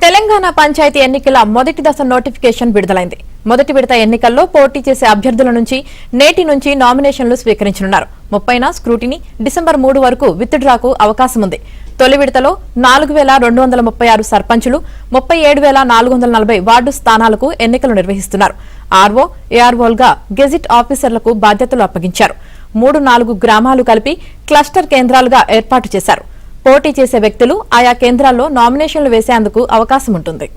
తెలంగాణ పంచాయతీ ఎన్నికల మొదటి దశ నోటిఫికేషన్ విడుదలైంది. మొదటి విడత ఎన్నికల్లో పోటీ చేసే అభ్యర్థుల నుంచి నేటి నుంచి నామినేషన్లు స్వీకరించనున్నారు. 30న స్క్రూటినీ, డిసెంబర్ 3 వరకు విత్డ్రాకు అవకాశం ఉంది. తొలి విడతలో 4236 సర్పంచులు, 37440 వార్డు స్థానాలకు ఎన్నికలు నిర్వహిస్తున్నారు. ఆర్ఓ, ఏఆర్ఓలుగా గెజిట్ ఆఫీసర్లకు బాధ్యతలు అప్పగించారు. 3-4 గ్రామాలు కలిపి క్లస్టర్ కేంద్రాలుగా ఏర్పాటు చేశారు. పోటీ చేసే వ్యక్తులు ఆయా కేంద్రాల్లో నామినేషన్లు వేసేందుకు అవకాశం ఉంటుంది.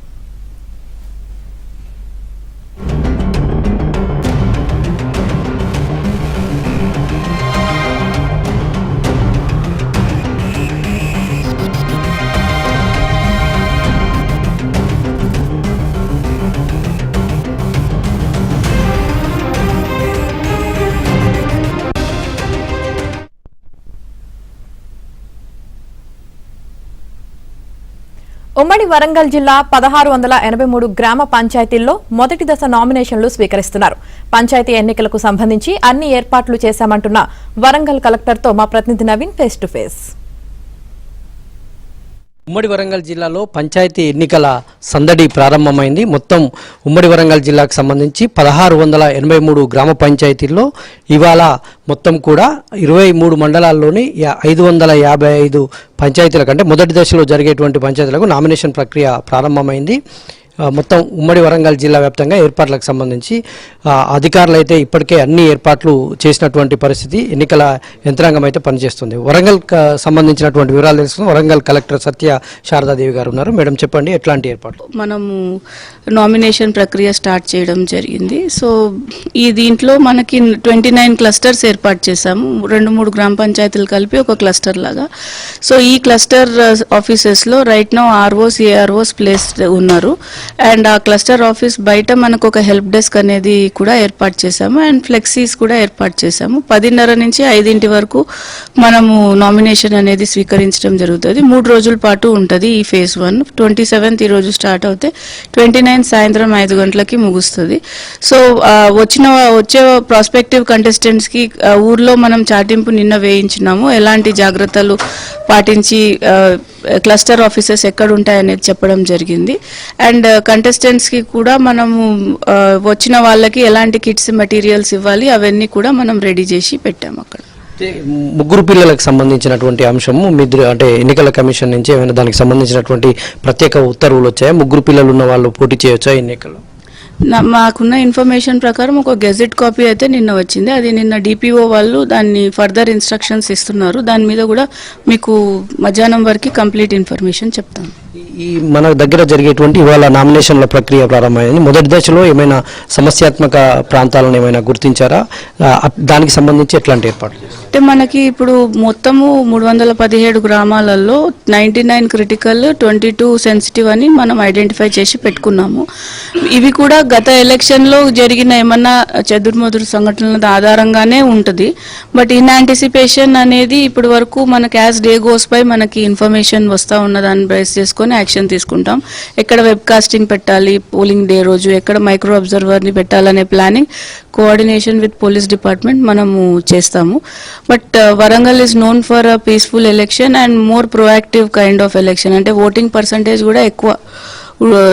ఉమ్మడి వరంగల్ జిల్లా 1683 గ్రామ పంచాయతీల్లో మొదటి దశ నామినేషన్లు స్వీకరిస్తున్నారు. పంచాయతీ ఎన్నికలకు సంబంధించి అన్ని ఏర్పాట్లు చేశామంటున్న వరంగల్ కలెక్టర్తో మా ప్రతినిధి నవీన్ ఫేస్ టు ఫేస్. ఉమ్మడి వరంగల్ జిల్లాలో పంచాయతీ ఎన్నికల సందడి ప్రారంభమైంది. మొత్తం ఉమ్మడి వరంగల్ జిల్లాకు సంబంధించి 1683 గ్రామ పంచాయతీల్లో ఇవాళ మొత్తం కూడా 23 మండలాల్లోని 555 పంచాయతీల కంటే మొదటి దశలో జరిగేటువంటి పంచాయతీలకు నామినేషన్ ప్రక్రియ ప్రారంభమైంది. మొత్తం ఉమ్మడి వరంగల్ జిల్లా వ్యాప్తంగా ఏర్పాట్లకు సంబంధించి అధికారులు అయితే ఇప్పటికే అన్ని ఏర్పాట్లు చేసినటువంటి పరిస్థితి. ఎన్నికల యంత్రాంగం అయితే పనిచేస్తుంది. వరంగల్ సంబంధించినటువంటి వివరాలు తెలుసుకుని వరంగల్ కలెక్టర్ సత్య శారదాదేవి గారు ఉన్నారు. మేడం చెప్పండి, ఎట్లాంటి ఏర్పాట్లు? మనము నామినేషన్ ప్రక్రియ స్టార్ట్ చేయడం జరిగింది. సో ఈ దీంట్లో మనకి 29 క్లస్టర్స్ ఏర్పాటు చేశాము. 2-3 గ్రామ పంచాయతీలు కలిపి ఒక క్లస్టర్ లాగా. సో ఈ క్లస్టర్ ఆఫీసెస్లో right now ROs, AROs place ఉన్నారు. అండ్ ఆ క్లస్టర్ ఆఫీస్ బయట మనకు ఒక హెల్ప్ డెస్క్ అనేది కూడా ఏర్పాటు చేశాము. అండ్ ఫ్లెక్సీస్ కూడా ఏర్పాటు చేశాము. 10:30 నుంచి 5 వరకు మనము నామినేషన్ అనేది స్వీకరించడం జరుగుతుంది. 3 రోజుల పాటు ఉంటుంది ఈ ఫేజ్ 1. 27th ఈ రోజు స్టార్ట్ అవుతే 29 సాయంత్రం 5 గంటలకి ముగుస్తుంది. సో వచ్చే ప్రాస్పెక్టివ్ కంటెస్టెంట్స్ కి ఊర్లో మనం చాటింపు నిన్న వేయించినాము. ఎలాంటి జాగ్రత్తలు పాటించి క్లస్టర్ ఆఫీసెస్ ఎక్కడ ఉంటాయనేది చెప్పడం జరిగింది. అండ్ కంటెస్టెంట్స్ కి కూడా మనము వచ్చిన వాళ్ళకి ఎలాంటి కిట్స్, మెటీరియల్స్ ఇవ్వాలి అవన్నీ కూడా మనం రెడీ చేసి పెట్టాము. అక్కడ ముగ్గురు పిల్లలకు సంబంధించినటువంటి అంశము అంటే ఎన్నికల కమిషన్ నుంచి ఏమైనా దానికి సంబంధించినటువంటి ప్రత్యేక ఉత్తర్వులు వచ్చాయా? ముగ్గురు పిల్లలు ఉన్న వాళ్ళు పోటీ చేయొచ్చా ఎన్నికల్లో? మాకున్న ఇన్ఫర్మేషన్ ప్రకారం ఒక గెజెట్ కాపీ అయితే నిన్న వచ్చింది. అది నిన్న డిపిఓ వాళ్ళు దాన్ని ఫర్దర్ ఇన్స్ట్రక్షన్స్ ఇస్తున్నారు. దాని మీద కూడా మీకు మధ్యాహ్నం వరకు కంప్లీట్ ఇన్ఫర్మేషన్ చెప్తాను. ఈ మన దగ్గర జరిగేటువంటి ఇవాళ నామినేషన్ల ప్రక్రియ ప్రారంభమైంది. మొదటి దశలో ఏమైనా సమస్యాత్మక ప్రాంతాలను ఏమైనా గుర్తించారా? దానికి సంబంధించి ఎట్లాంటి ఏర్పాట్లు? అంటే మనకి ఇప్పుడు మొత్తము 317 గ్రామాలలో 99 క్రిటికల్, 22 సెన్సిటివ్ అని మనం ఐడెంటిఫై చేసి పెట్టుకున్నాము. ఇవి కూడా గత ఎలక్షన్లో జరిగిన ఏమన్నా చెదురుమదురు సంఘటనల ఆధారంగానే ఉంటుంది. బట్ ఇన్ యాంటిసిపేషన్ అనేది ఇప్పటి వరకు మనకి యాజ్ డే గోస్ బై మనకి ఇన్ఫర్మేషన్ వస్తూ ఉన్నదాన్ని బేస్ చేసుకొని యాక్షన్ తీసుకుంటాం. ఎక్కడ వెబ్ కాస్టింగ్ పెట్టాలి, పోలింగ్ డే రోజు ఎక్కడ మైక్రో అబ్జర్వర్ని పెట్టాలనే planning coordination with police department మనము చేస్తాము. But Warangal is known for a peaceful election and more proactive kind of election. అంటే ఓటింగ్ పర్సంటేజ్ కూడా ఎక్కువ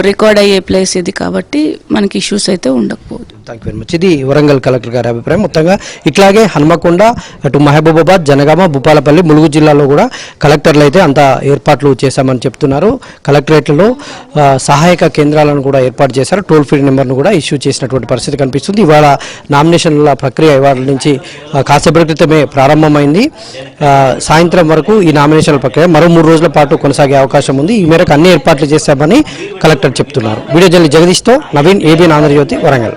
రికార్డ్ అయ్యే ప్లేస్ ఇది కాబట్టి మనకి ఇష్యూస్ అయితే ఉండకపోదు. Thank you very much. ఇది వరంగల్ కలెక్టర్ గారి అభిప్రాయం. మొత్తంగా ఇట్లాగే హన్మకొండ, అటు మహబూబాబాద్, జనగామ, భూపాలపల్లి, ములుగు జిల్లాలో కూడా కలెక్టర్లు అయితే అంత ఏర్పాట్లు చేశామని చెప్తున్నారు. కలెక్టరేట్లలో సహాయక కేంద్రాలను కూడా ఏర్పాటు చేశారు. టోల్ ఫ్రీ నెంబర్ను కూడా ఇష్యూ చేసినటువంటి పరిస్థితి కనిపిస్తుంది. ఇవాళ నామినేషన్ల ప్రక్రియ ఇవాళ నుంచి కాసేపటి క్రితమే ప్రారంభమైంది. సాయంత్రం వరకు ఈ నామినేషన్ల ప్రక్రియ మరో 3 రోజుల పాటు కొనసాగే అవకాశం ఉంది. ఈ మేరకు అన్ని ఏర్పాట్లు చేశామని కలెక్టర్ చెప్తున్నారు. వీడియో జర్నలిస్ట్ జగదీష్తో నవీన్, ఏబిఎన్ ఆంధ్రజ్యోతి, వరంగల్.